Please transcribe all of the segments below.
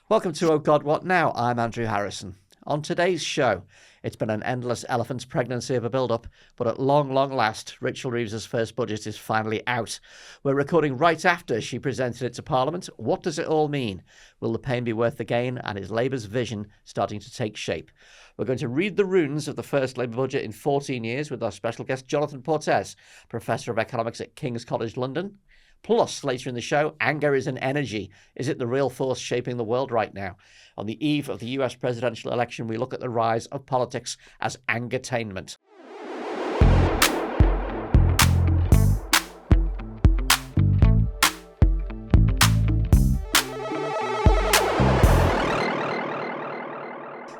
Welcome to Oh God, What Now? I'm Andrew Harrison. On today's show, it's been an endless elephant's pregnancy of a build-up, but at long, long last, Rachel Reeves' first budget is finally out. We're recording right after she presented it to Parliament. What does it all mean? Will the pain be worth the gain? And is Labour's vision starting to take shape? We're going to read the runes of the first Labour budget in 14 years with our special guest, Jonathan Portes, Professor of Economics at King's College London. Plus, later in the show, anger is an energy. Is it the real force shaping the world right now? On the eve of the US presidential election, we look at the rise of politics as angertainment.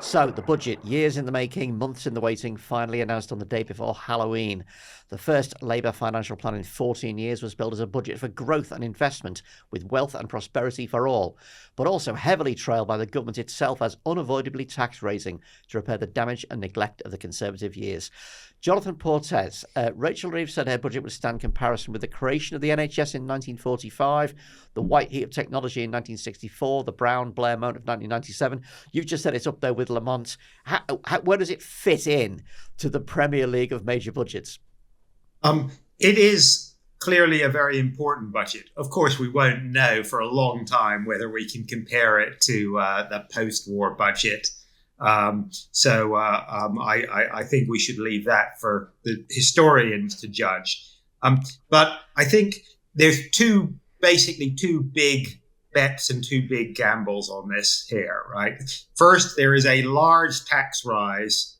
So, the budget, years in the making, months in the waiting, finally announced on the day before Halloween. The first Labour financial plan in 14 years was billed as a budget for growth and investment, with wealth and prosperity for all, but also heavily trailed by the government itself as unavoidably tax-raising to repair the damage and neglect of the Conservative years. Jonathan Portes, Rachel Reeves said her budget would stand comparison with the creation of the NHS in 1945, the white heat of technology in 1964, the Brown-Blair moment of 1997. You've just said it's up there with Lamont. Where does it fit in to the Premier League of major budgets? It is clearly a very important budget. Of course, we won't know for a long time whether we can compare it to the post-war budget. I think we should leave that for the historians to judge. But I think there's basically two big bets and two big gambles on this here, right? First, there is a large tax rises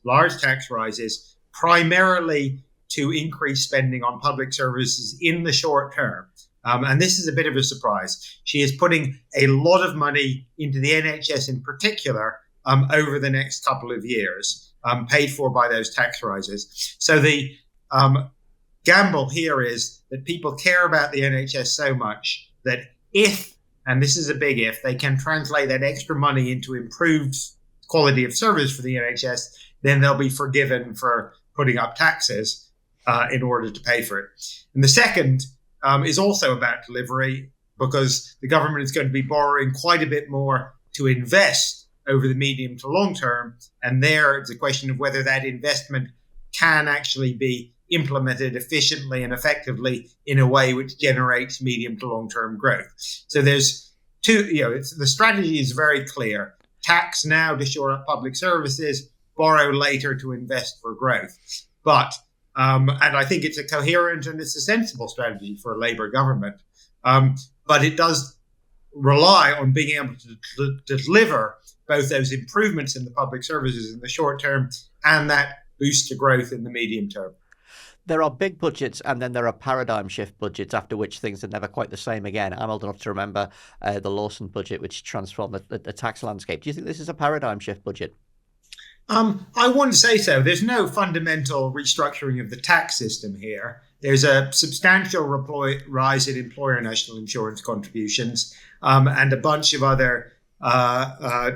primarily to increase spending on public services in the short term. And this is a bit of a surprise. She is putting a lot of money into the NHS in particular over the next couple of years, paid for by those tax rises. So the gamble here is that people care about the NHS so much that if, and this is a big if, they can translate that extra money into improved quality of service for the NHS, then they'll be forgiven for putting up taxes in order to pay for it. And the second is also about delivery, because the government is going to be borrowing quite a bit more to invest over the medium to long term. And there it's a question of whether that investment can actually be implemented efficiently and effectively in a way which generates medium to long term growth. So there's two, the strategy is very clear. Tax now to shore up public services, borrow later to invest for growth. But and I think it's a coherent and it's a sensible strategy for a Labour government. But it does rely on being able to deliver both those improvements in the public services in the short term and that boost to growth in the medium term. There are big budgets and then there are paradigm shift budgets after which things are never quite the same again. I'm old enough to remember the Lawson budget, which transformed the tax landscape. Do you think this is a paradigm shift budget? I wouldn't say so. There's no fundamental restructuring of the tax system here. There's a substantial rise in employer national insurance contributions and a bunch of other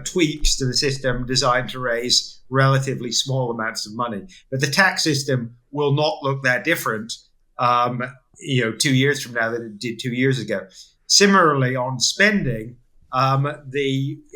tweaks to the system designed to raise relatively small amounts of money. But the tax system will not look that different, 2 years from now than it did 2 years ago. Similarly, on spending,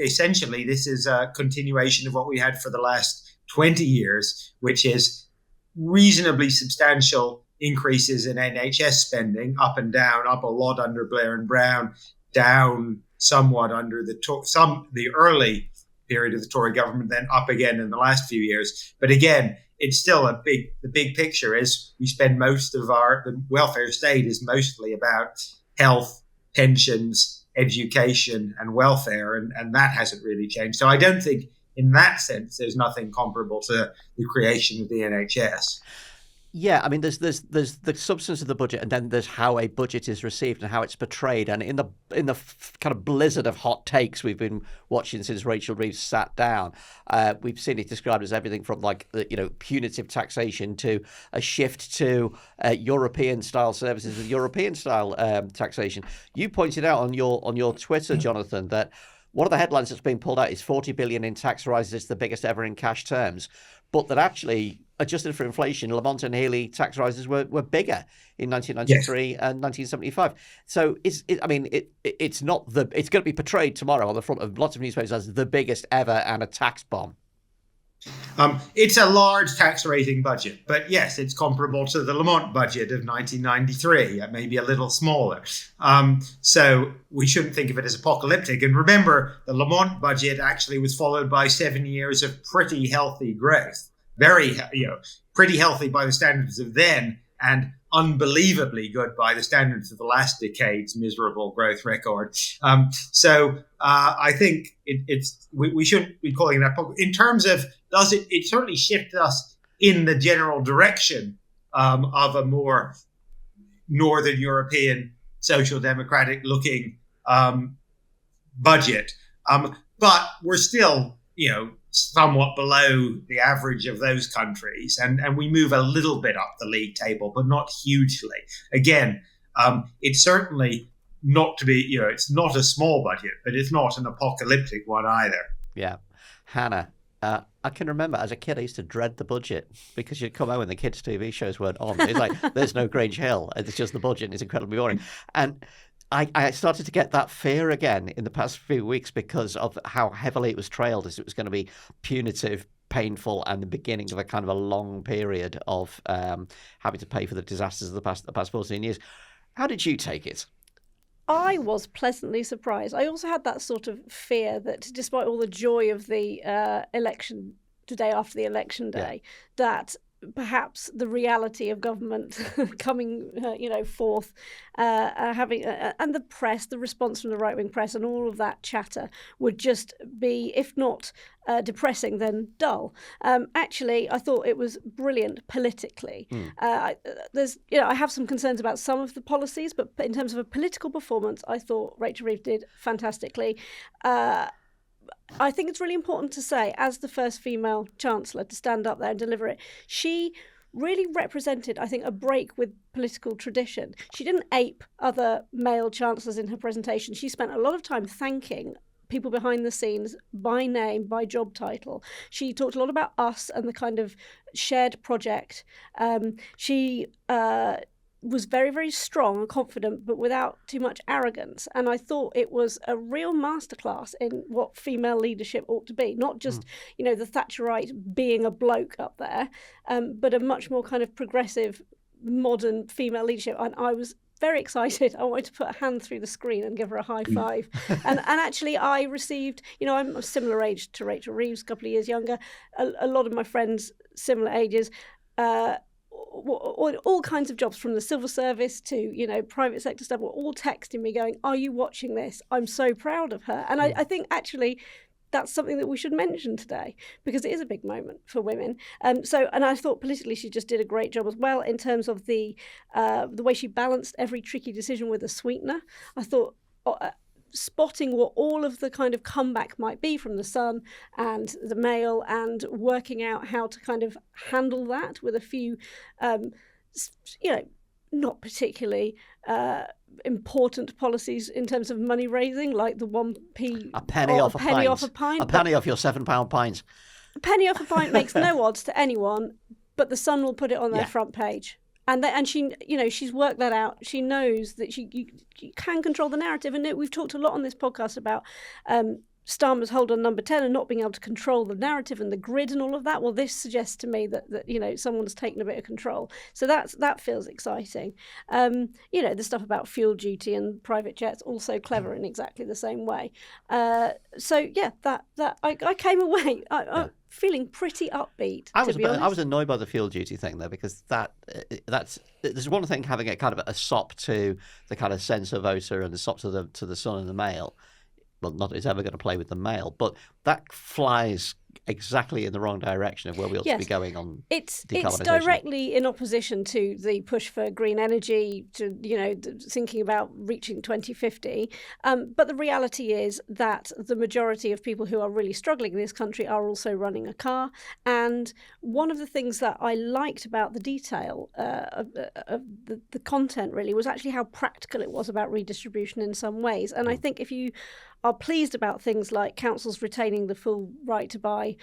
essentially this is a continuation of what we had for the last 20 years, which is reasonably substantial increases in NHS spending, up and down, up a lot under Blair and Brown, down somewhat under the early period of the Tory government, then up again in the last few years. But again, it's still the big picture is we spend most of the welfare state is mostly about health, pensions, education and welfare, and that hasn't really changed. So I don't think in that sense there's nothing comparable to the creation of the NHS. Yeah, I mean, there's the substance of the budget, and then there's how a budget is received and how it's portrayed. And in the kind of blizzard of hot takes we've been watching since Rachel Reeves sat down, we've seen it described as everything from punitive taxation to a shift to European style services with European style taxation. You pointed out on your Twitter, Jonathan, that one of the headlines that's been pulled out is 40 billion in tax rises. It's the biggest ever in cash terms. But that actually, adjusted for inflation, Lamont and Healy tax rises were bigger in 1993 and 1975. So it's not it's going to be portrayed tomorrow on the front of lots of newspapers as the biggest ever and a tax bomb. It's a large tax raising budget, but yes, it's comparable to the Lamont budget of 1993, maybe a little smaller. So we shouldn't think of it as apocalyptic. And remember, the Lamont budget actually was followed by 7 years of pretty healthy growth, pretty healthy by the standards of then, and unbelievably good by the standards of the last decade's miserable growth record. So I think we shouldn't be calling that in terms of it certainly shifted us in the general direction of a more Northern European social democratic looking budget. But we're still, somewhat below the average of those countries. And we move a little bit up the league table, but not hugely. Again, it's certainly not to be, it's not a small budget, but it's not an apocalyptic one either. Yeah. Hannah, I can remember as a kid, I used to dread the budget because you'd come home and the kids' TV shows weren't on. It's like, there's no Grange Hill. It's just the budget and it's incredibly boring. And I started to get that fear again in the past few weeks because of how heavily it was trailed as it was going to be punitive, painful, and the beginning of a kind of a long period of having to pay for the disasters of the past 14 years. How did you take it? I was pleasantly surprised. I also had that sort of fear that despite all the joy of the election, the day after the election day, that perhaps the reality of government coming, forth, having and the press, the response from the right-wing press, and all of that chatter would just be, if not depressing, then dull. Actually, I thought it was brilliant politically. I have some concerns about some of the policies, but in terms of a political performance, I thought Rachel Reeves did fantastically. I think it's really important to say, as the first female chancellor to stand up there and deliver it, she really represented, I think, a break with political tradition. She didn't ape other male chancellors in her presentation. She spent a lot of time thanking people behind the scenes by name, by job title. She talked a lot about us and the kind of shared project. She was very, very strong and confident, but without too much arrogance. And I thought it was a real masterclass in what female leadership ought to be. Not just, the Thatcherite being a bloke up there, but a much more kind of progressive, modern female leadership. And I was very excited. I wanted to put a hand through the screen and give her a high five. And actually I received, I'm a similar age to Rachel Reeves, a couple of years younger. A lot of my friends, similar ages, all kinds of jobs from the civil service to, private sector stuff were all texting me going, are you watching this? I'm so proud of her. And I think actually that's something that we should mention today because it is a big moment for women. And I thought politically she just did a great job as well in terms of the way she balanced every tricky decision with a sweetener. I thought spotting what all of the kind of comeback might be from the Sun and the Mail and working out how to kind of handle that with a few, not particularly important policies in terms of money raising, like the 1p a penny off a pint. A penny off your £7 pint. A penny off a pint makes no odds to anyone, but the Sun will put it on their front page. And she, she's worked that out. She knows that you can control the narrative. And we've talked a lot on this podcast about Starmer's hold on number 10 and not being able to control the narrative and the grid and all of that. Well, this suggests to me that someone's taken a bit of control. So that feels exciting. The stuff about fuel duty and private jets, also clever in exactly the same way. I came away. Feeling pretty upbeat. I was annoyed by the fuel duty thing though, because there's one thing having a kind of a sop to the kind of censor voter and the sop to the Sun and the Mail. Well, not that it's ever going to play with the Mail, but that flies exactly in the wrong direction of where we ought to be going on decarbonisation. It's directly in opposition to the push for green energy, to thinking about reaching 2050. But the reality is that the majority of people who are really struggling in this country are also running a car. And one of the things that I liked about the detail of the content really was actually how practical it was about redistribution in some ways. And I think if you are pleased about things like councils retaining the full right to buy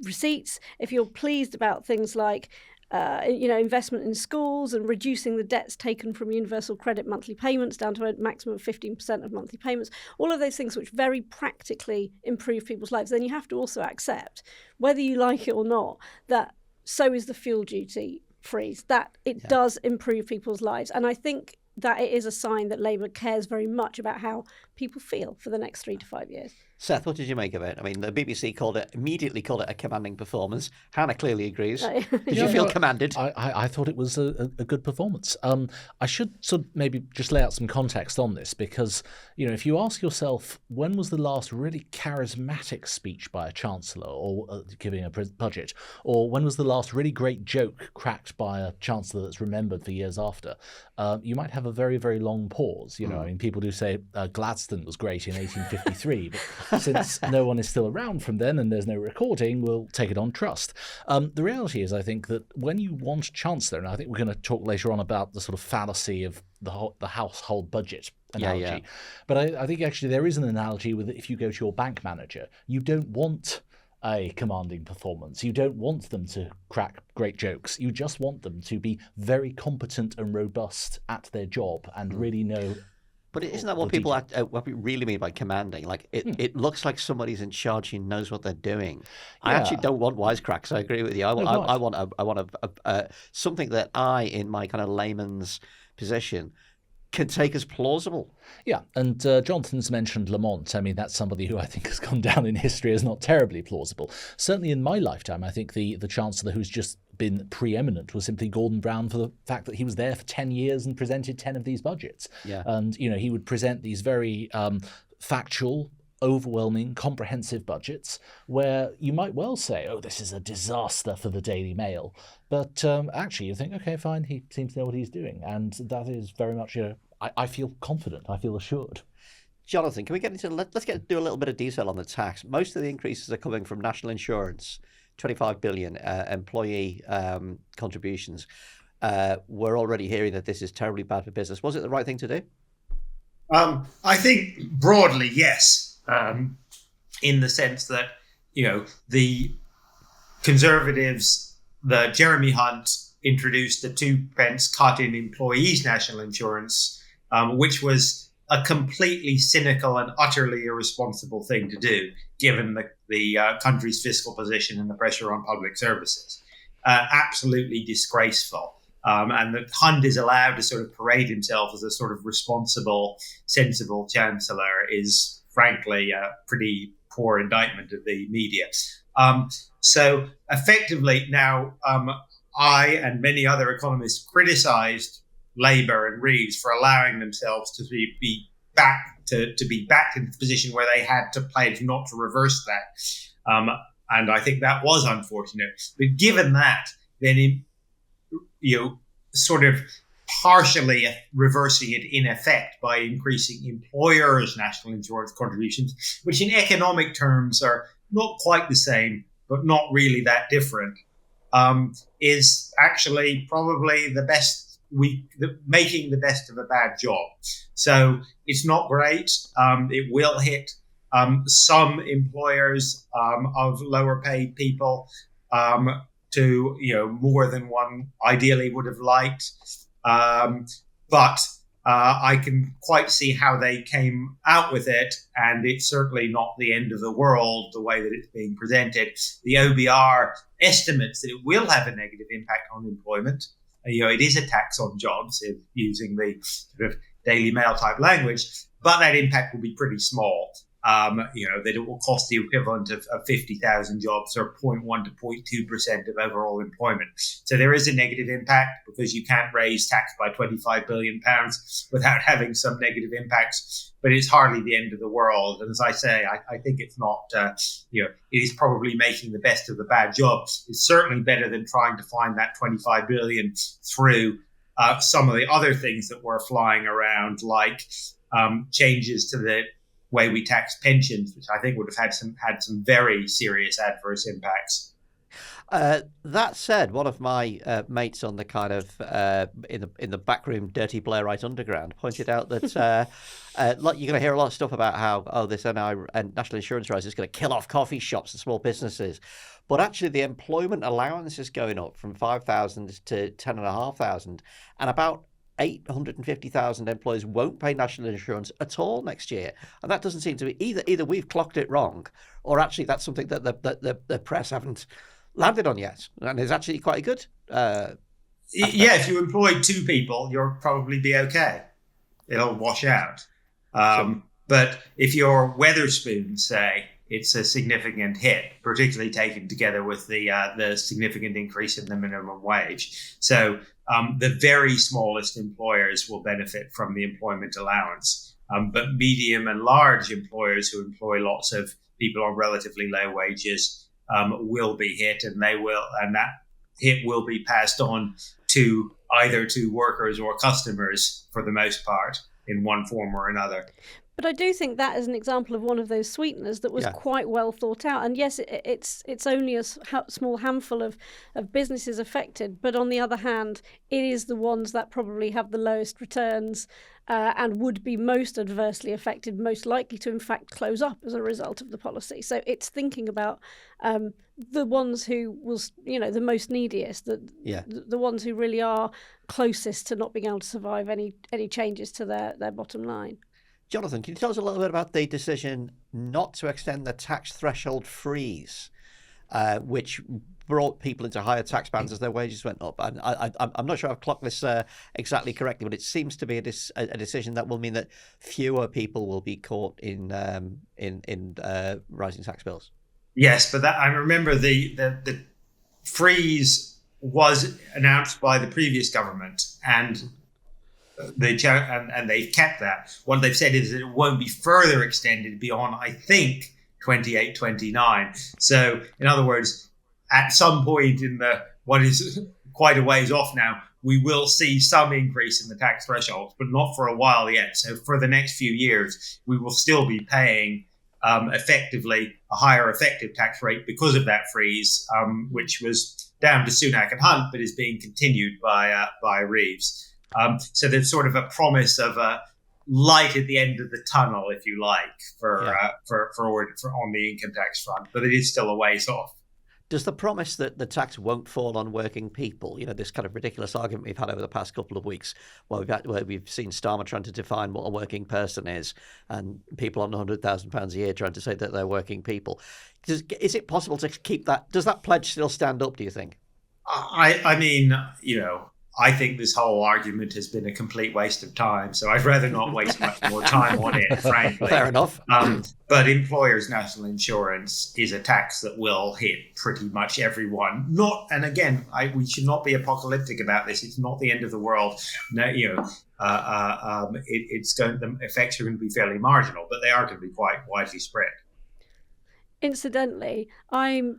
receipts, if you're pleased about things like investment in schools and reducing the debts taken from universal credit monthly payments down to a maximum of 15% of monthly payments, all of those things which very practically improve people's lives, then you have to also accept, whether you like it or not, that so is the fuel duty freeze, that it does improve people's lives. And I think that it is a sign that Labour cares very much about how people feel for the next 3 to 5 years. Seth, what did you make of it? I mean, the BBC immediately called it a commanding performance. Hannah clearly agrees. Did you feel commanded? I thought it was a good performance. I should sort of maybe just lay out some context on this, because, if you ask yourself, when was the last really charismatic speech by a chancellor or giving a budget, or when was the last really great joke cracked by a chancellor that's remembered for years after, you might have a very, very long pause. I mean, people do say Gladstone was great in 1853, but since no one is still around from then and there's no recording, we'll take it on trust. The reality is, I think, that when you want chancellor, and I think we're going to talk later on about the sort of fallacy of the household budget analogy, Yeah. but I think actually there is an analogy with if you go to your bank manager, you don't want a commanding performance. You don't want them to crack great jokes. You just want them to be very competent and robust at their job and really know. But isn't that what people what we really mean by commanding? Like it looks like somebody's in charge who knows what they're doing. I actually don't want wisecracks. I agree with you. I want something that I, in my kind of layman's position, can take as plausible. Yeah, and Jonathan's mentioned Lamont. I mean, that's somebody who I think has gone down in history as not terribly plausible. Certainly in my lifetime, I think the Chancellor who's just been preeminent was simply Gordon Brown, for the fact that he was there for 10 years and presented 10 of these budgets. Yeah. And, he would present these very factual, overwhelming, comprehensive budgets where you might well say, oh, this is a disaster for the Daily Mail. But actually you think, okay, fine, he seems to know what he's doing. And that is very much, I feel confident, I feel assured. Jonathan, can we get into do a little bit of detail on the tax? Most of the increases are coming from national insurance, 25 billion employee contributions. We're already hearing that this is terribly bad for business. Was it the right thing to do? I think broadly, yes, in the sense that, the Conservatives, the Jeremy Hunt introduced a 2p cut in employees' national insurance, which was a completely cynical and utterly irresponsible thing to do, given the country's fiscal position and the pressure on public services. Absolutely disgraceful. And that Hunt is allowed to sort of parade himself as a sort of responsible, sensible chancellor is, frankly, a pretty poor indictment of the media. So effectively now, I and many other economists criticised Labour and Reeves for allowing themselves to be back in the position where they had to pledge not to reverse that. And I think that was unfortunate. But given that, then sort of partially reversing it in effect by increasing employers' national insurance contributions, which in economic terms are not quite the same, but not really that different, is actually probably the best, making the best of a bad job. So it's not great. It will hit some employers of lower paid people to more than one ideally would have liked, but I can quite see how they came out with it, and it's certainly not the end of the world the way that it's being presented. The OBR estimates that it will have a negative impact on employment. It is a tax on jobs, using the sort of Daily Mail type language, but that impact will be pretty small. That it will cost the equivalent of 50,000 jobs, or 0.1 to 0.2% of overall employment. So there is a negative impact, because you can't raise tax by £25 billion without having some negative impacts, but it's hardly the end of the world. And as I say, I think it's not, it is probably making the best of the bad job. It's certainly better than trying to find that 25 billion through some of the other things that were flying around, like changes to the way we tax pensions, which I think would have had some very serious adverse impacts. That said, one of my mates on the kind of in the backroom dirty Blairite underground pointed out that like you're going to hear a lot of stuff about how this NI and national insurance rise is going to kill off coffee shops and small businesses, but actually the employment allowance is going up from 5,000 to 10,500, and about 850,000 employees won't pay national insurance at all next year, and that doesn't seem to be either we've clocked it wrong, or actually that's something that the press haven't landed on yet, and is actually quite a good. If you employ 2 people, you'll probably be okay. It'll wash out. But if you're Wetherspoon, say, it's a significant hit, particularly taken together with the significant increase in the minimum wage. So the very smallest employers will benefit from the employment allowance, but medium and large employers who employ lots of people on relatively low wages will be hit, and that hit will be passed on to either to workers or customers for the most part in one form or another. But I do think that is an example of one of those sweeteners that was quite well thought out. And yes, it's only a small handful of businesses affected. But on the other hand, it is the ones that probably have the lowest returns and would be most adversely affected, most likely to, in fact, close up as a result of the policy. So it's thinking about the ones who will, the most neediest, the ones who really are closest to not being able to survive any changes to their bottom line. Jonathan, can you tell us a little bit about the decision not to extend the tax threshold freeze, which brought people into higher tax bands as their wages went up? And I'm not sure I've clocked this exactly correctly, but it seems to be a decision that will mean that fewer people will be caught in rising tax bills. Yes, but I remember the freeze was announced by the previous government, and they've kept that. What they've said is that it won't be further extended beyond, I think, 28, 29. So, in other words, at some point in what is quite a ways off now, we will see some increase in the tax thresholds, but not for a while yet. So for the next few years, we will still be paying effectively a higher effective tax rate because of that freeze, which was down to Sunak and Hunt, but is being continued by Reeves. So there's sort of a promise of a light at the end of the tunnel, if you like, for on the income tax front, but it is still a ways off. Does the promise that the tax won't fall on working people, this kind of ridiculous argument we've had over the past couple of weeks, where we've seen Starmer trying to define what a working person is, and people on £100,000 a year trying to say that they're working people. Is it possible to keep that? Does that pledge still stand up, do you think? I mean, I think this whole argument has been a complete waste of time, so I'd rather not waste much more time on it, frankly. Fair enough. But employers' national insurance is a tax that will hit pretty much everyone. And again, we should not be apocalyptic about this. It's not the end of the world. No, the effects are going to be fairly marginal, but they are going to be quite widely spread. Incidentally,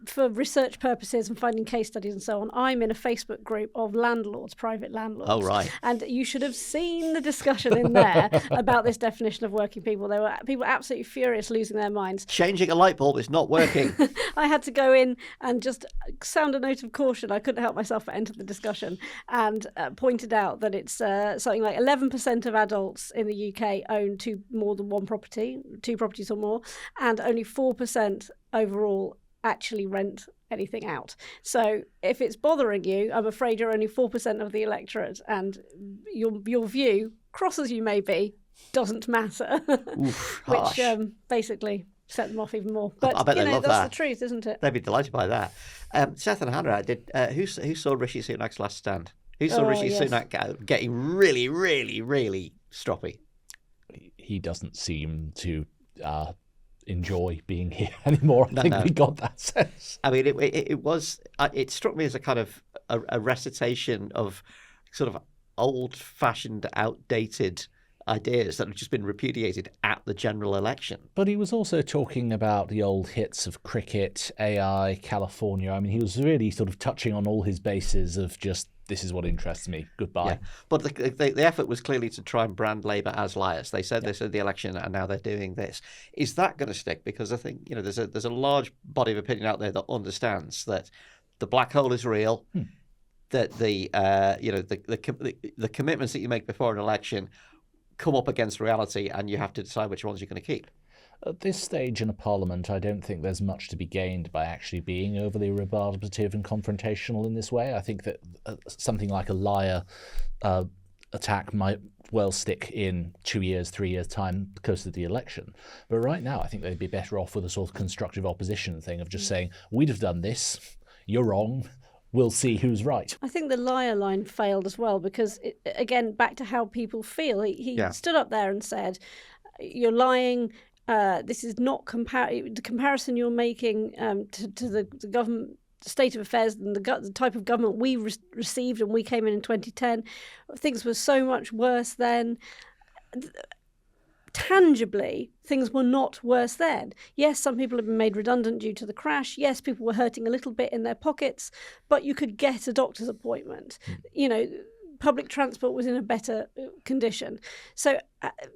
for research purposes and finding case studies and so on, I'm in a Facebook group of landlords, private landlords. Oh, right. And you should have seen the discussion in there about this definition of working people. There were people absolutely furious, losing their minds. Changing a light bulb is not working. I had to go in and just sound a note of caution. I couldn't help myself but enter the discussion, and pointed out that it's something like 11% of adults in the UK own more than one property, 2 properties or more, and only 4% overall actually rent anything out. So if it's bothering you, I'm afraid you're only 4% of the electorate, and your view, cross as you may be, doesn't matter. Oof, which basically set them off even more. But I bet they love that's that. the truth, isn't it? They'd be delighted by that. Seth and Hannah, who saw Rishi Sunak's last stand? Who saw Rishi Sunak getting really, really, really stroppy? He doesn't seem to enjoy being here anymore. I think we got that sense. I mean, it struck me as a kind of a recitation of sort of old-fashioned, outdated ideas that have just been repudiated at the general election. But he was also talking about the old hits of cricket, AI, California. I mean, he was really sort of touching on all his bases of just, this is what interests me. Goodbye. Yeah. But the effort was clearly to try and brand Labour as liars. They said this at the election, and now they're doing this. Is that going to stick? Because I think there's a large body of opinion out there that understands that the black hole is real, that the commitments that you make before an election come up against reality, and you have to decide which ones you're going to keep. At this stage in a parliament, I don't think there's much to be gained by actually being overly rebarbative and confrontational in this way. I think that something like a liar attack might well stick in 2 years, 3 years' time because of the election. But right now, I think they'd be better off with a sort of constructive opposition thing of just saying, we'd have done this, you're wrong, we'll see who's right. I think the liar line failed as well because, again, back to how people feel. He stood up there and said, you're lying. This is not the comparison you're making to the government state of affairs and the type of government we received when we came in 2010. Things were so much worse then. Tangibly, things were not worse then. Yes, some people have been made redundant due to the crash. Yes, people were hurting a little bit in their pockets, but you could get a doctor's appointment. Public transport was in a better condition. So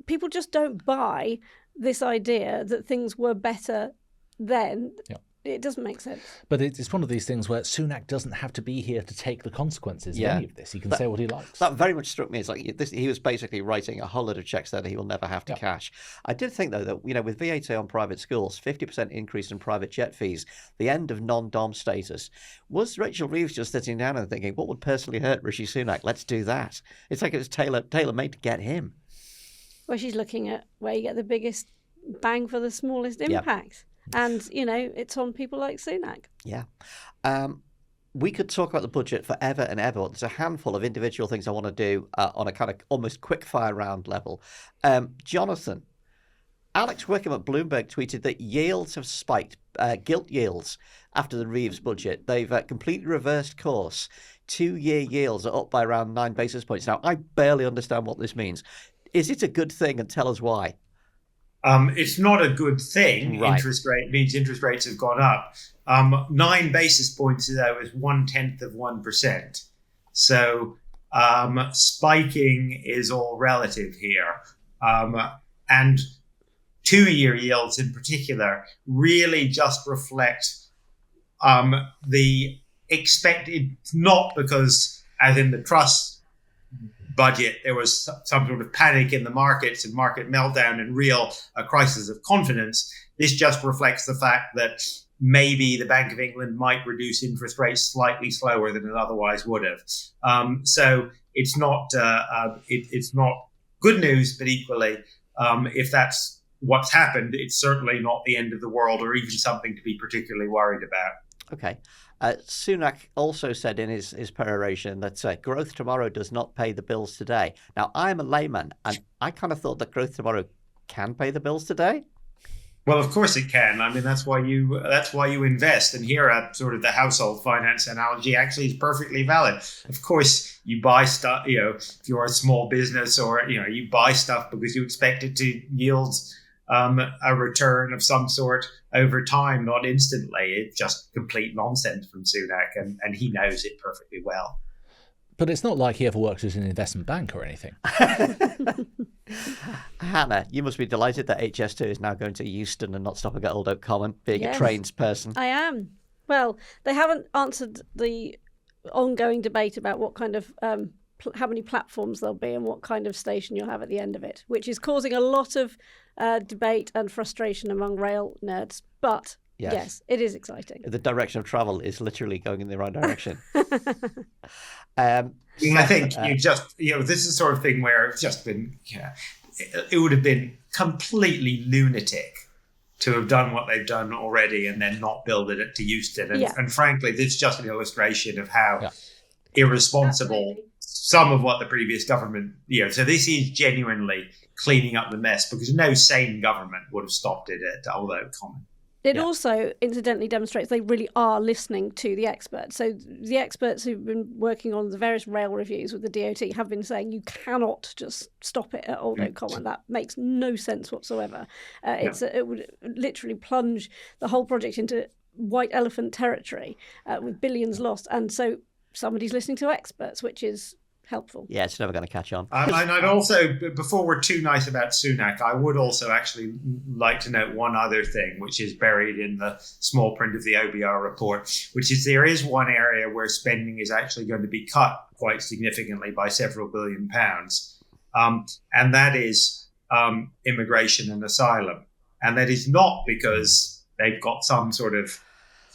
people just don't buy this idea that things were better then. Yeah. It doesn't make sense. But it's one of these things where Sunak doesn't have to be here to take the consequences of any of this. He can say what he likes. That very much struck me as he was basically writing a whole lot of checks there that he will never have to cash. I did think, though, that with VAT on private schools, 50% increase in private jet fees, the end of non-dom status, was Rachel Reeves just sitting down and thinking, what would personally hurt Rishi Sunak? Let's do that. It's like it was tailor-made to get him. Well, she's looking at where you get the biggest bang for the smallest impact. And, it's on people like Sunak. Yeah. We could talk about the budget forever and ever. There's a handful of individual things I want to do on a kind of almost quick-fire round level. Jonathan, Alex Wickham at Bloomberg tweeted that yields have spiked, gilt yields, after the Reeves budget. They've completely reversed course. 2-year yields are up by around 9 basis points. Now, I barely understand what this means. Is it a good thing, and tell us why? It's not a good thing. Right. Interest rates have gone up. 9 basis points, though, is 0.1%. So spiking is all relative here. And 2-year yields in particular really just reflect the expected, not because, as in the trust budget, there was some sort of panic in the markets and market meltdown and real crisis of confidence. This just reflects the fact that maybe the Bank of England might reduce interest rates slightly slower than it otherwise would have. So it's not good news, but equally, if that's what's happened, it's certainly not the end of the world or even something to be particularly worried about. Okay. Sunak also said in his peroration that growth tomorrow does not pay the bills today. Now, I'm a layman, and I kind of thought that growth tomorrow can pay the bills today. Well, of course it can. I mean, that's why you invest. And here, sort of the household finance analogy actually is perfectly valid. Of course, you buy stuff. If you're a small business, or you buy stuff because you expect it to yield a return of some sort over time, not instantly. It's just complete nonsense from Sunak, and he knows it perfectly well. But it's not like he ever worked as an investment bank or anything. Hannah, you must be delighted that HS2 is now going to Euston and not stopping at Old Oak Common, being a trains person. I am. Well, they haven't answered the ongoing debate about what kind of how many platforms there'll be and what kind of station you'll have at the end of it, which is causing a lot of debate and frustration among rail nerds. But yes, it is exciting. The direction of travel is literally going in the right direction. I think this is the sort of thing where it's just been, it would have been completely lunatic to have done what they've done already and then not build it to Euston. And frankly, this is just an illustration of how irresponsible some of what the previous government, so this is genuinely cleaning up the mess, because no sane government would have stopped it at Old Oak Common. It also incidentally demonstrates they really are listening to the experts. So the experts who've been working on the various rail reviews with the DOT have been saying you cannot just stop it at Old Oak Common. That makes no sense whatsoever. It would literally plunge the whole project into white elephant territory with billions lost. And so somebody's listening to experts, which is helpful. Yeah, it's never going to catch on. And I'd also, before we're too nice about Sunak, I would also actually like to note one other thing, which is buried in the small print of the OBR report, which is there is one area where spending is actually going to be cut quite significantly by several £billion. And that is immigration and asylum. And that is not because they've got some sort of,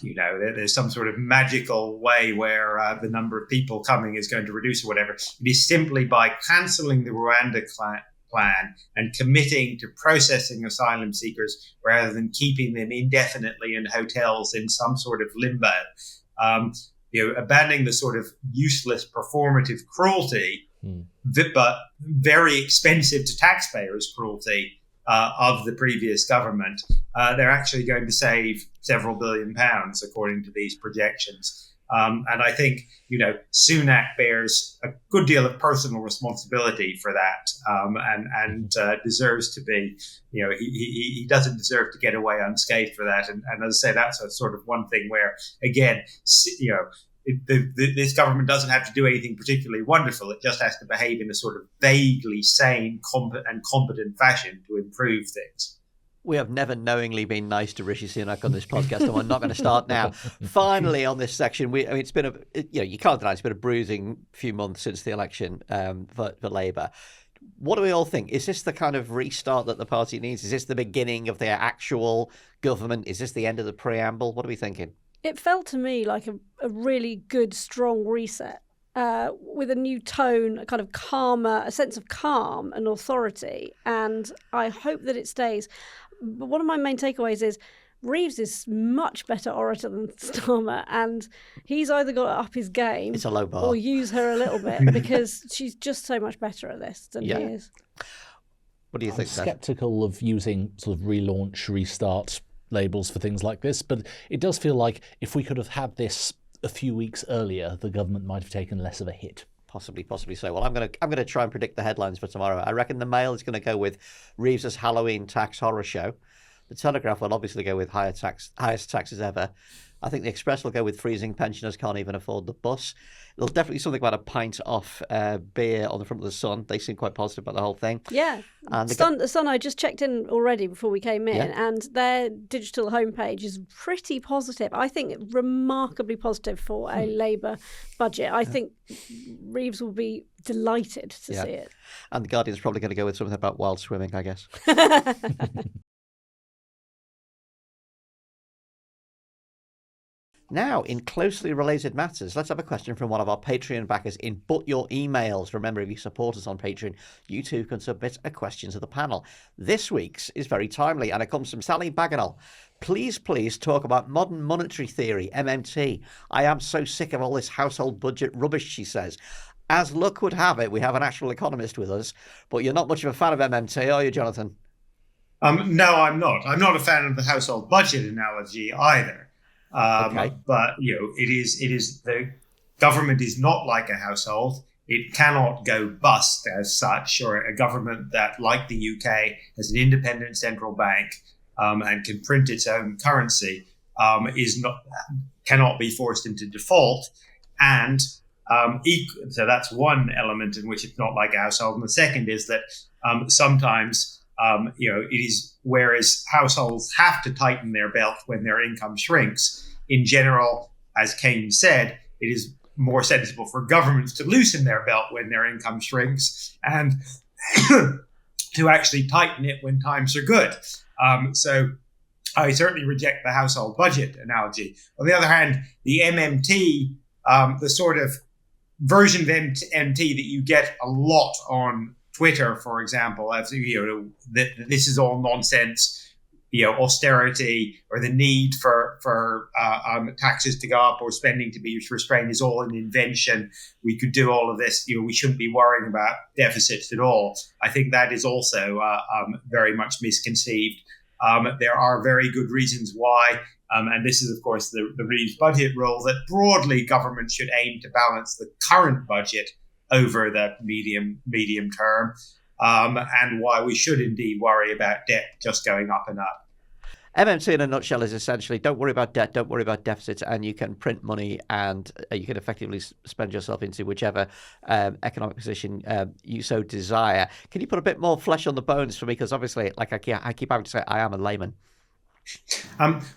there's some sort of magical way where the number of people coming is going to reduce or whatever. It is simply by cancelling the Rwanda plan and committing to processing asylum seekers rather than keeping them indefinitely in hotels in some sort of limbo. Abandoning the sort of useless performative cruelty, but very expensive to taxpayers cruelty of the previous government. They're actually going to save several £billion, according to these projections. And I think, Sunak bears a good deal of personal responsibility for that, and deserves to be, he doesn't deserve to get away unscathed for that. And as I say, that's a sort of one thing where, again, this government doesn't have to do anything particularly wonderful. It just has to behave in a sort of vaguely sane and competent fashion to improve things. We have never knowingly been nice to Rishi Sunak on this podcast, and we're not going to start now. Finally, on this section, it's been you can't deny it's been a bruising few months since the election for Labour. What do we all think? Is this the kind of restart that the party needs? Is this the beginning of their actual government? Is this the end of the preamble? What are we thinking? It felt to me like a really good, strong reset with a new tone, a kind of calmer, a sense of calm and authority. And I hope that it stays. But one of my main takeaways is Reeves is much better orator than Starmer, and he's either got to up his game it's a low bar. or use her a little bit because she's just so much better at this than he is. What do you think, I'm sceptical of using sort of relaunch, restart labels for things like this, but it does feel like if we could have had this a few weeks earlier, the government might have taken less of a hit. Possibly so. Well, I'm gonna try and predict the headlines for tomorrow. I reckon the Mail is going to go with Reeves's Halloween tax horror show. The Telegraph will obviously go with highest taxes ever. I think the Express will go with freezing pensioners can't even afford the bus. There's definitely something about a pint off beer on the front of the Sun. They seem quite positive about the whole thing. Yeah. And the Sun, I just checked in already before we came in, and their digital homepage is pretty positive. I think remarkably positive for a Labour budget. I think Reeves will be delighted to see it. And the Guardian's probably going to go with something about wild swimming, I guess. Now, in closely related matters, let's have a question from one of our Patreon backers in But Your Emails. Remember, if you support us on Patreon, you too can submit a question to the panel. This week's is very timely, and it comes from Sally Bagenal. Please talk about modern monetary theory, MMT. I am so sick of all this household budget rubbish, she says. As luck would have it, we have an actual economist with us, but you're not much of a fan of MMT, are you, Jonathan? No, I'm not. I'm not a fan of the household budget analogy either. Okay. But it is the government is not like a household. It cannot go bust as such, or a government that, like the UK, has an independent central bank and can print its own currency cannot be forced into default. And so that's one element in which it's not like a household. And the second is that sometimes it is, whereas households have to tighten their belt when their income shrinks, in general, as Keynes said, it is more sensible for governments to loosen their belt when their income shrinks and to actually tighten it when times are good. So I certainly reject the household budget analogy. On the other hand, the MMT, the sort of version of MMT that you get a lot on Twitter, for example, as that this is all nonsense, austerity or the need for taxes to go up or spending to be restrained is all an invention. We could do all of this. We shouldn't be worrying about deficits at all. I think that is also very much misconceived. There are very good reasons why, and this is, of course, the Reeves budget rule, that broadly government should aim to balance the current budget over the medium term, and why we should indeed worry about debt just going up and up. MMT in a nutshell is essentially don't worry about debt, don't worry about deficits, and you can print money and you can effectively spend yourself into whichever economic position you so desire. Can you put a bit more flesh on the bones for me? Because obviously, like I keep having to say, I am a layman.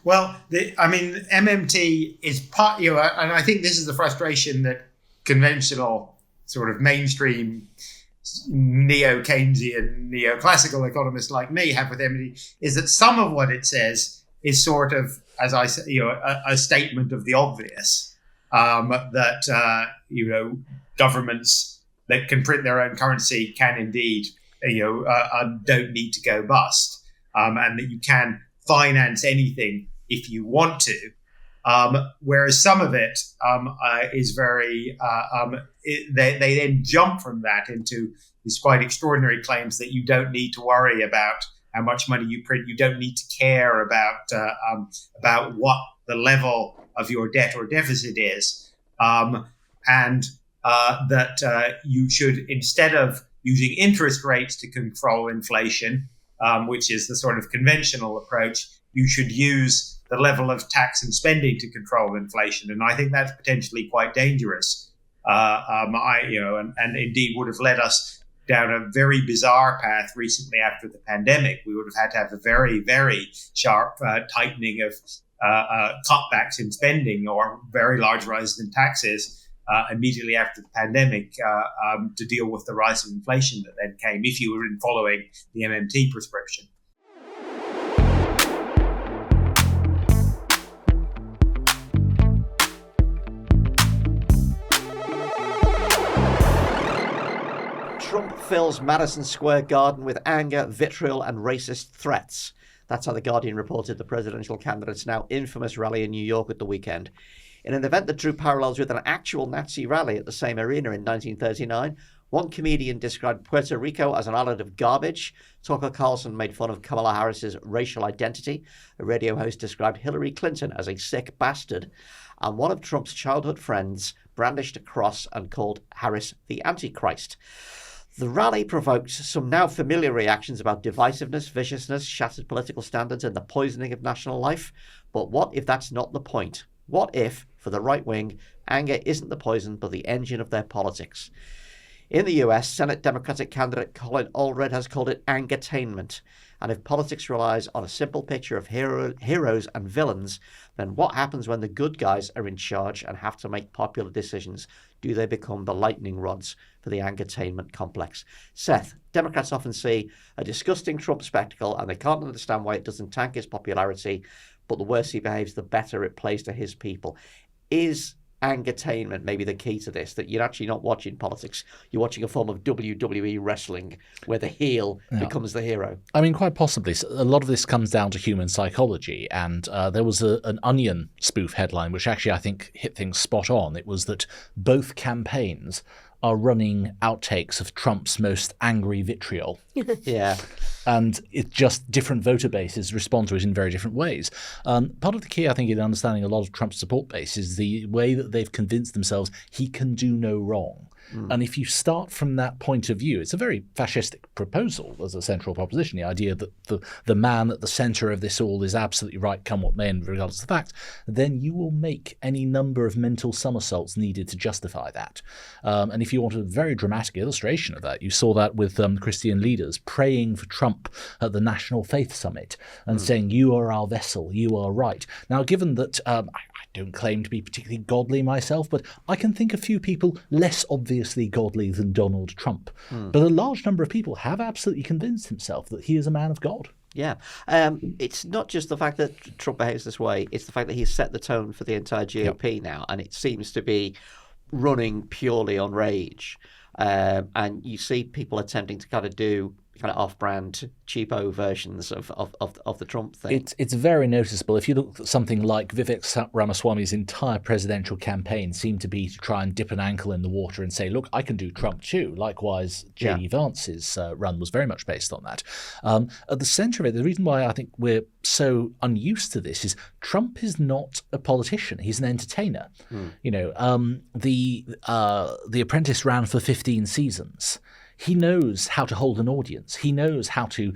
MMT is part, and I think this is the frustration that conventional sort of mainstream neo-Keynesian, neoclassical economists like me have with MMT, is that some of what it says is sort of, as I say, a statement of the obvious, that governments that can print their own currency can indeed, don't need to go bust, and that you can finance anything if you want to. Whereas some of it is very, they then jump from that into these quite extraordinary claims that you don't need to worry about how much money you print. You don't need to care about what the level of your debt or deficit is, and that you should, instead of using interest rates to control inflation, which is the sort of conventional approach, you should use the level of tax and spending to control inflation. And I think that's potentially quite dangerous. And indeed would have led us down a very bizarre path recently after the pandemic. We would have had to have a very, very sharp tightening of cutbacks in spending or very large rises in taxes immediately after the pandemic to deal with the rise of inflation that then came, if you were following the MMT prescription. Trump fills Madison Square Garden with anger, vitriol, and racist threats. That's how The Guardian reported the presidential candidate's now infamous rally in New York at the weekend. In an event that drew parallels with an actual Nazi rally at the same arena in 1939, one comedian described Puerto Rico as an island of garbage. Tucker Carlson made fun of Kamala Harris's racial identity. A radio host described Hillary Clinton as a sick bastard. And one of Trump's childhood friends brandished a cross and called Harris the Antichrist. The rally provoked some now familiar reactions about divisiveness, viciousness, shattered political standards, and the poisoning of national life. But what if that's not the point? What if, for the right wing, anger isn't the poison but the engine of their politics? In the US, Senate Democratic candidate Colin Allred has called it angertainment. And if politics relies on a simple picture of heroes and villains, then what happens when the good guys are in charge and have to make popular decisions? Do they become the lightning rods for the angertainment complex? Seth, Democrats often see a disgusting Trump spectacle and they can't understand why it doesn't tank his popularity, but the worse he behaves, the better it plays to his people. Is angertainment maybe the key to this, that you're actually not watching politics, you're watching a form of WWE wrestling where the heel becomes the hero? I mean, quite possibly. A lot of this comes down to human psychology, and there was an Onion spoof headline which actually I think hit things spot on. It was that both campaigns are running outtakes of Trump's most angry vitriol. Yeah. And it's just different voter bases respond to it in very different ways. Part of the key, I think, in understanding a lot of Trump's support base is the way that they've convinced themselves he can do no wrong. And if you start from that point of view, it's a very fascistic proposal as a central proposition, the idea that the man at the centre of this all is absolutely right, come what may, in regards to the fact, then you will make any number of mental somersaults needed to justify that. And if you want a very dramatic illustration of that, you saw that with Christian leaders praying for Trump at the National Faith Summit and saying, you are our vessel, you are right. Now, given that I don't claim to be particularly godly myself, but I can think of few people less obviously godly than Donald Trump. But a large number of people have absolutely convinced himself that he is a man of God. Yeah. It's not just the fact that Trump behaves this way, it's the fact that he's set the tone for the entire GOP now, and it seems to be running purely on rage. And you see people attempting to kind of do kind of off-brand, cheapo versions of the Trump thing. It's very noticeable. If you look at something like Vivek Ramaswamy's entire presidential campaign seemed to be to try and dip an ankle in the water and say, look, I can do Trump too. Likewise, J.D. Vance's run was very much based on that. At the centre of it, the reason why I think we're so unused to this is Trump is not a politician. He's an entertainer. You know, The Apprentice ran for 15 seasons. He knows how to hold an audience. He knows how to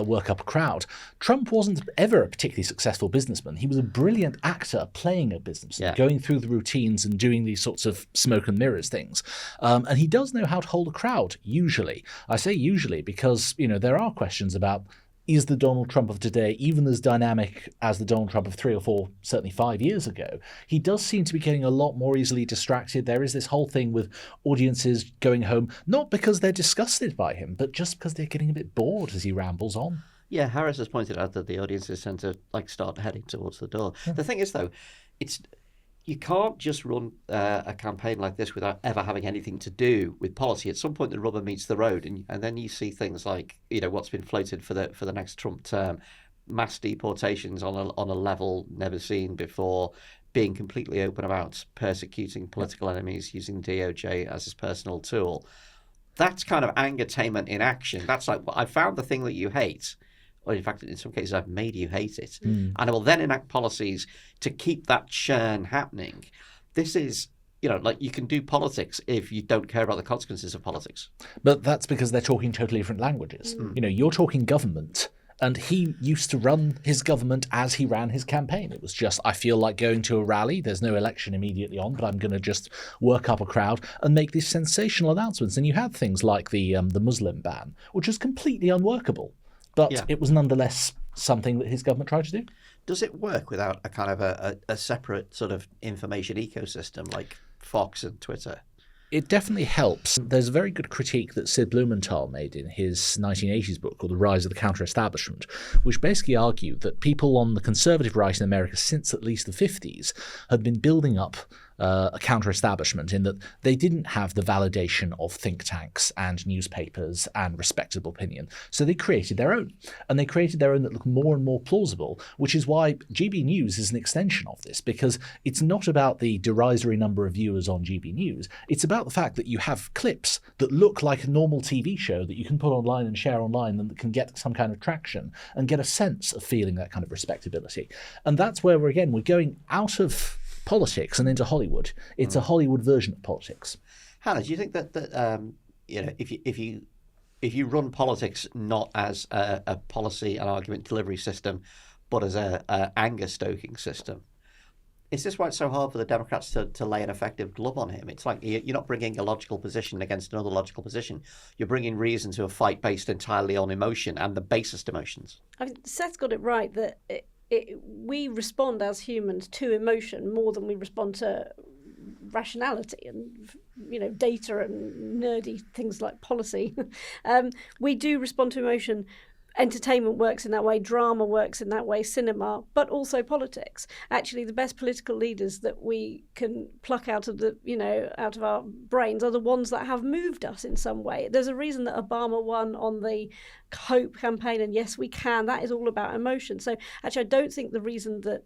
work up a crowd. Trump wasn't ever a particularly successful businessman. He was a brilliant actor playing a businessman, going through the routines and doing these sorts of smoke and mirrors things. And he does know how to hold a crowd, usually. I say usually because, there are questions about, is the Donald Trump of today even as dynamic as the Donald Trump of 3 or 4, certainly 5 years ago? He does seem to be getting a lot more easily distracted. There is this whole thing with audiences going home, not because they're disgusted by him, but just because they're getting a bit bored as he rambles on. Yeah, Harris has pointed out that the audiences tend to start heading towards the door. Yeah. The thing is, though, you can't just run a campaign like this without ever having anything to do with policy. At some point, the rubber meets the road, and then you see things like what's been floated for the next Trump term, mass deportations on a level never seen before, being completely open about persecuting political enemies, using DOJ as his personal tool. That's kind of angertainment in action. That's like, I found the thing that you hate. Or in fact, in some cases, I've made you hate it. And I will then enact policies to keep that churn happening. This is, you can do politics if you don't care about the consequences of politics. But that's because they're talking totally different languages. You're talking government, and he used to run his government as he ran his campaign. It was just, I feel like going to a rally. There's no election immediately on, but I'm going to just work up a crowd and make these sensational announcements. And you had things like the Muslim ban, which was completely unworkable. But it was nonetheless something that his government tried to do. Does it work without a kind of a separate sort of information ecosystem like Fox and Twitter? It definitely helps. There's a very good critique that Sid Blumenthal made in his 1980s book called The Rise of the Counter-Establishment, which basically argued that people on the conservative right in America since at least the 50s had been building up a counter-establishment in that they didn't have the validation of think tanks and newspapers and respectable opinion. So they created their own. And they created their own that looked more and more plausible, which is why GB News is an extension of this, because it's not about the derisory number of viewers on GB News. It's about the fact that you have clips that look like a normal TV show that you can put online and share online and that can get some kind of traction and get a sense of feeling that kind of respectability. And that's where we're going out of politics and into Hollywood. It's a Hollywood version of politics. Hannah, do you think that if you run politics not as a policy and argument delivery system, but as a anger stoking system, is this why it's so hard for the Democrats to lay an effective glove on him? It's like you're not bringing a logical position against another logical position. You're bringing reason to a fight based entirely on emotion and the basest emotions. I mean, Seth's got it right that we respond as humans to emotion more than we respond to rationality and data and nerdy things like policy. We do respond to emotion. Entertainment works in that way, drama works in that way, cinema, but also politics. Actually, the best political leaders that we can pluck out of out of our brains are the ones that have moved us in some way. There's a reason that Obama won on the Hope campaign, and yes, we can. That is all about emotion. So actually, I don't think the reason that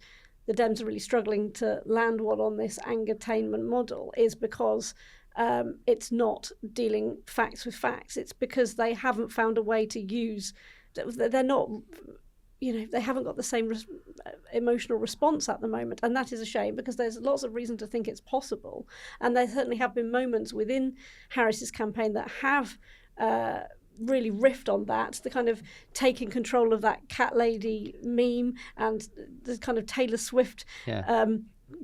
the Dems are really struggling to land one on this angertainment model is because it's not dealing facts with facts. It's because they haven't found a way to use. They're not, they haven't got the same emotional response at the moment. And that is a shame because there's lots of reason to think it's possible. And there certainly have been moments within Harris's campaign that have really riffed on that, the kind of taking control of that cat lady meme and the kind of Taylor Swift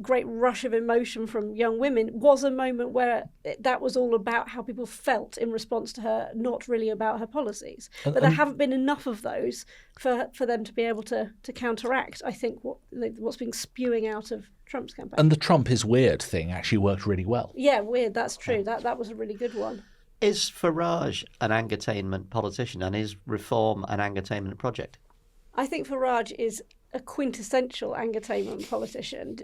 great rush of emotion from young women was a moment where that was all about how people felt in response to her, not really about her policies. But there haven't been enough of those for them to be able to counteract, I think, what's been spewing out of Trump's campaign. And the Trump is weird thing actually worked really well. Yeah, weird, that's true. That was a really good one. Is Farage an angertainment politician and is Reform an angertainment project? I think Farage is a quintessential angertainment politician.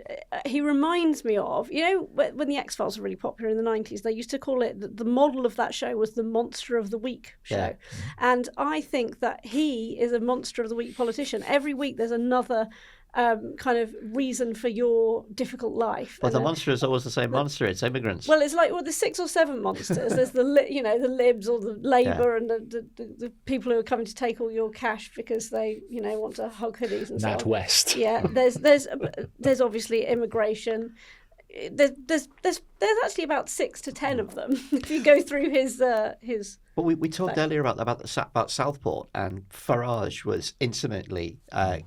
He reminds me of, when the X-Files were really popular in the 90s, they used to call it, the model of that show was the Monster of the Week show. Yeah. And I think that he is a Monster of the Week politician. Every week there's another kind of reason for your difficult life. But the monster is always the same monster. It's immigrants. Well, it's like there's 6 or 7 monsters. There's the Libs or the Labour and the people who are coming to take all your cash because they want to hug hoodies and so on. NatWest. Yeah, there's obviously immigration. There's actually about 6 to 10 of them if you go through his But we talked earlier about Southport, and Farage was intimately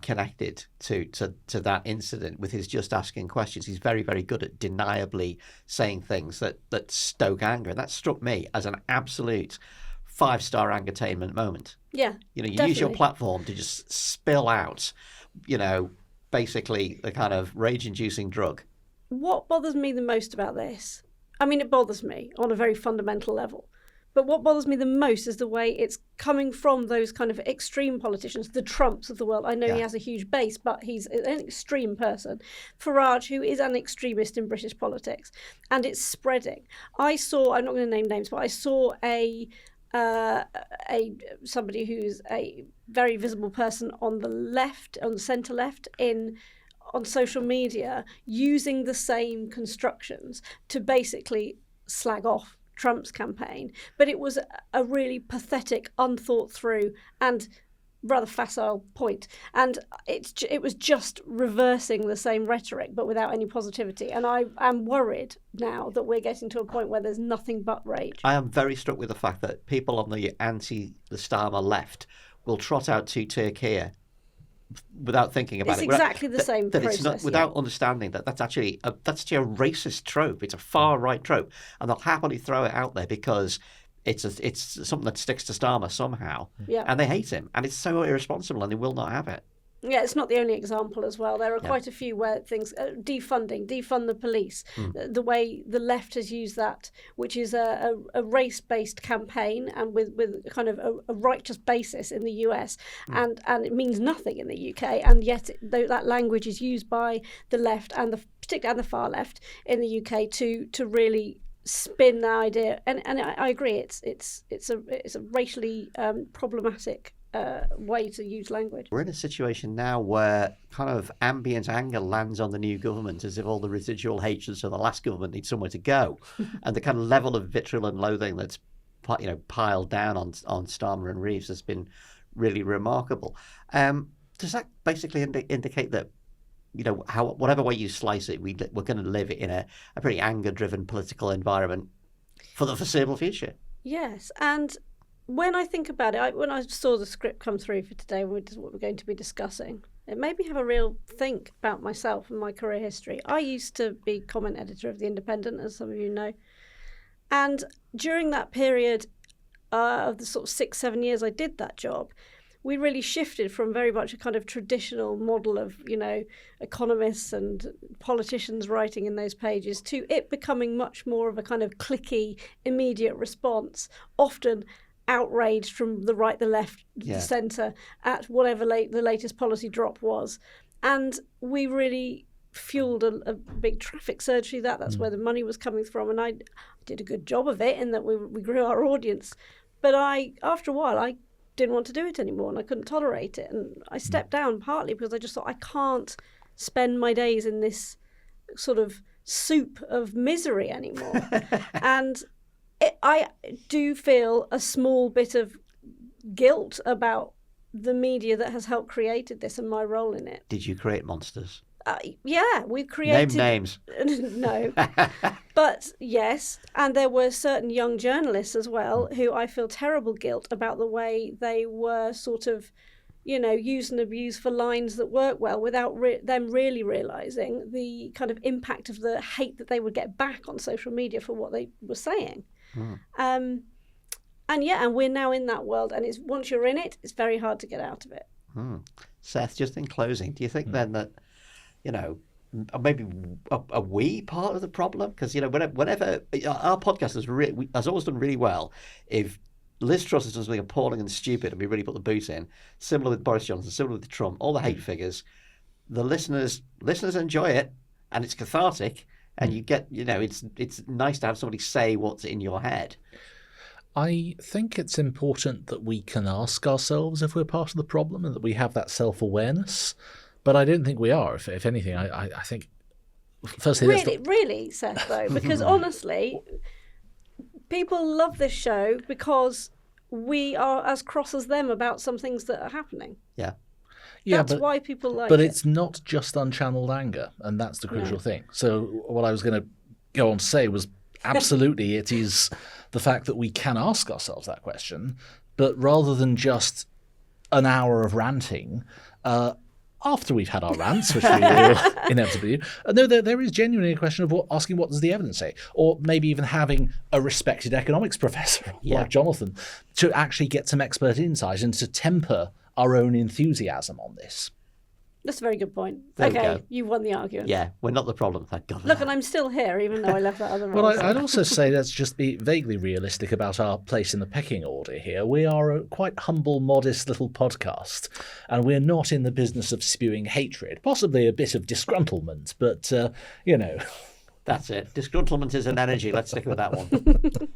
connected to that incident with his just asking questions. He's very, very good at deniably saying things that stoke anger, and that struck me as an absolute 5-star angertainment moment. Yeah, you definitely. Use your platform to just spill out, basically the kind of rage-inducing drug. What bothers me the most about this, I mean, it bothers me on a very fundamental level. But what bothers me the most is the way it's coming from those kind of extreme politicians, the Trumps of the world. I know he has a huge base, but he's an extreme person. Farage, who is an extremist in British politics, and it's spreading. I'm not going to name names, but I saw somebody who's a very visible person on the left, on the centre left, on social media, using the same constructions to basically slag off Trump's campaign. But it was a really pathetic, unthought through and rather facile point. And it was just reversing the same rhetoric, but without any positivity. And I am worried now that we're getting to a point where there's nothing but rage. I am very struck with the fact that people on the the Starmer left will trot out to Turkey without thinking about it's it. Exactly the same process. It's not, without understanding that's actually a racist trope. It's a far right trope, and they'll happily throw it out there because it's something that sticks to Starmer somehow. Yeah. And they hate him, and it's so irresponsible, and they will not have it. Yeah, it's not the only example as well. There are quite a few where things, defund the police, the way the left has used that, which is a race-based campaign and with kind of a righteous basis in the US, and it means nothing in the UK, and yet that language is used by the left and particularly the far left in the UK to really spin the idea. And I agree, it's a racially problematic way to use language. We're in a situation now where kind of ambient anger lands on the new government as if all the residual hatreds of the last government need somewhere to go. And the kind of level of vitriol and loathing that's piled down on Starmer and Reeves has been really remarkable. Does that basically indicate that, whatever way you slice it, we're going to live in a pretty anger-driven political environment for the foreseeable future? Yes, and when I think about it, when I saw the script come through for today, what we're going to be discussing, it made me have a real think about myself and my career history. I used to be comment editor of The Independent, as some of you know. And during that period of the sort of 6-7 years I did that job, we really shifted from very much a kind of traditional model of, economists and politicians writing in those pages to it becoming much more of a kind of cliquey, immediate response, often outraged from the right, the left, the centre at whatever the latest policy drop was. And we really fueled a big traffic surge through that. That's where the money was coming from. And I did a good job of it in that we grew our audience. But after a while, I didn't want to do it anymore and I couldn't tolerate it. And I stepped down partly because I just thought I can't spend my days in this sort of soup of misery anymore. And I do feel a small bit of guilt about the media that has helped created this and my role in it. Did you create monsters? Yeah, we created... Name names. No. But yes, and there were certain young journalists as well who I feel terrible guilt about the way they were sort of, used and abused for lines that work well without them really realising the kind of impact of the hate that they would get back on social media for what they were saying. And we're now in that world, and once you're in it, it's very hard to get out of it. Seth, just in closing, do you think then that, maybe are we part of the problem? Because whenever our podcast has always done really well, if Liz Truss has done something appalling and stupid, and we really put the boot in. Similar with Boris Johnson, similar with Trump, all the hate figures. The listeners enjoy it, and it's cathartic. And you get, it's nice to have somebody say what's in your head. I think it's important that we can ask ourselves if we're part of the problem and that we have that self-awareness. But I don't think we are. If anything, I think, firstly... Really, Seth, though, because honestly, people love this show because we are as cross as them about some things that are happening. Yeah. Yeah, that's why people like it. But it's not just unchanneled anger, and that's the crucial thing. So what I was going to go on to say was absolutely the fact that we can ask ourselves that question, but rather than just an hour of ranting, after we've had our rants, which we will inevitably do, no, there is genuinely a question of asking what does the evidence say, or maybe even having a respected economics professor like Jonathan to actually get some expert insight and to temper our own enthusiasm on this. That's a very good point. There Okay, you won the argument. Yeah, we're not the problem, thank God. Look, and I'm still here, even though I left that other role. Well, I'd also say let's just be vaguely realistic about our place in the pecking order here. We are a quite humble, modest little podcast, and we're not in the business of spewing hatred, possibly a bit of disgruntlement, but, That's it. Disgruntlement is an energy. Let's stick with that one.